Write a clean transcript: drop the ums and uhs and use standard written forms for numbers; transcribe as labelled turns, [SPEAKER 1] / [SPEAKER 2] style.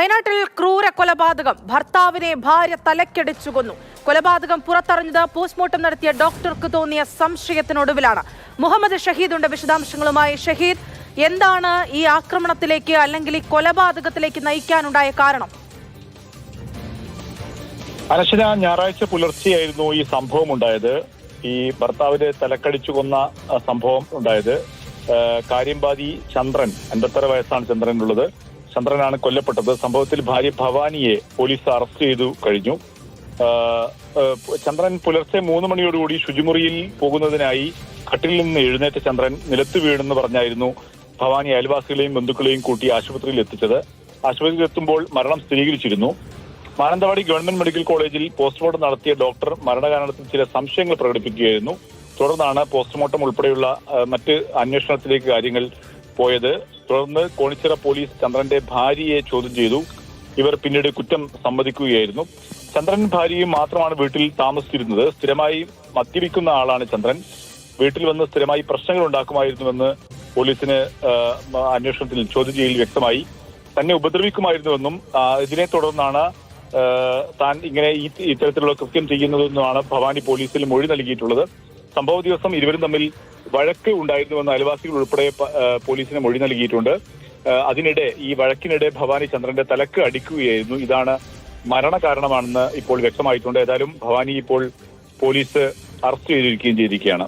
[SPEAKER 1] വയനാട്ടിൽ ക്രൂര കൊലപാതകം. ഭർത്താവിനെ ഭാര്യ തലക്കടിച്ചു കൊന്നു. കൊലപാതകം പുറത്തറിഞ്ഞത് പോസ്റ്റ്മോർട്ടം നടത്തിയ ഡോക്ടർക്ക് തോന്നിയ സംശയത്തിനൊടുവിലാണ്. മുഹമ്മദ് ഷഹീദുണ്ട് വിശദാംശങ്ങളുമായി. ഷഹീദ്, എന്താണ് ഈ ആക്രമണത്തിലേക്ക് അല്ലെങ്കിൽ ഈ കൊലപാതകത്തിലേക്ക് നയിക്കാനുണ്ടായ കാരണം?
[SPEAKER 2] അനശ്വര, ഞായറാഴ്ച പുലർച്ചെയായിരുന്നു ഈ സംഭവം ഉണ്ടായത്. ഈ ഭർത്താവിനെ തലക്കടിച്ചു കൊന്ന സംഭവം ഉണ്ടായത്. കാര്യമ്പാതി ചന്ദ്രൻ, 56 വയസ്സാണ് ചന്ദ്രനുള്ളത്. ചന്ദ്രനാണ് കൊല്ലപ്പെട്ടത്. സംഭവത്തിൽ ഭാര്യ ഭവാനിയെ പോലീസ് അറസ്റ്റ് ചെയ്തു കഴിഞ്ഞു. ചന്ദ്രൻ പുലർച്ചെ 3 മണിയോടുകൂടി ശുചിമുറിയിൽ പോകുന്നതിനായി കട്ടിലിൽ നിന്ന് എഴുന്നേറ്റ ചന്ദ്രൻ നിലത്ത് വീണെന്ന് പറഞ്ഞായിരുന്നു ഭവാനി അയൽവാസികളെയും ബന്ധുക്കളെയും കൂട്ടി ആശുപത്രിയിൽ എത്തിച്ചത്. ആശുപത്രിയിൽ എത്തുമ്പോൾ മരണം സ്ഥിരീകരിച്ചിരുന്നു. മാനന്തവാടി ഗവൺമെന്റ് മെഡിക്കൽ കോളേജിൽ പോസ്റ്റ്മോർട്ടം നടത്തിയ ഡോക്ടർ മരണകാരണത്തിൽ ചില സംശയങ്ങൾ പ്രകടിപ്പിക്കുകയായിരുന്നു. തുടർന്നാണ് പോസ്റ്റ്മോർട്ടം ഉൾപ്പെടെയുള്ള മറ്റ് അന്വേഷണത്തിലേക്ക് കാര്യങ്ങൾ പോയത്. തുടർന്ന് കോണിച്ചിറ പോലീസ് ചന്ദ്രന്റെ ഭാര്യയെ ചോദ്യം ചെയ്തു. ഇവർ പിന്നീട് കുറ്റം സമ്മതിക്കുകയായിരുന്നു. ചന്ദ്രൻ ഭാര്യയും മാത്രമാണ് വീട്ടിൽ താമസിച്ചിരുന്നത്. സ്ഥിരമായി മദ്യപിക്കുന്ന ആളാണ് ചന്ദ്രൻ. വീട്ടിൽ വന്ന് സ്ഥിരമായി പ്രശ്നങ്ങൾ ഉണ്ടാക്കുമായിരുന്നുവെന്ന് പോലീസിന് അന്വേഷണത്തിൽ ചോദ്യം ചെയ്യലിൽ വ്യക്തമായി. തന്നെ ഉപദ്രവിക്കുമായിരുന്നുവെന്നും ഇതിനെ തുടർന്നാണ് താൻ ഇങ്ങനെ ഇത്തരത്തിലുള്ള കൃത്യം ചെയ്യുന്നതെന്നുമാണ് ഭവാനി പോലീസിൽ മൊഴി നൽകിയിട്ടുള്ളത്. സംഭവ ദിവസം ഇരുവരും തമ്മിൽ വഴക്ക് ഉണ്ടായിരുന്നുവെന്ന് അയൽവാസികൾ ഉൾപ്പെടെ പോലീസിന് മൊഴി നൽകിയിട്ടുണ്ട്. അതിനിടെ ഈ വഴക്കിനിടെ ഭവാനി ചന്ദ്രന്റെ തലക്ക് അടിക്കുകയായിരുന്നു. ഇതാണ് മരണകാരണമാണെന്ന് ഇപ്പോൾ വ്യക്തമായിട്ടുണ്ട്. ഏതായാലും ഭവാനി ഇപ്പോൾ പോലീസ് അറസ്റ്റ് ചെയ്തിരിക്കുകയാണ്.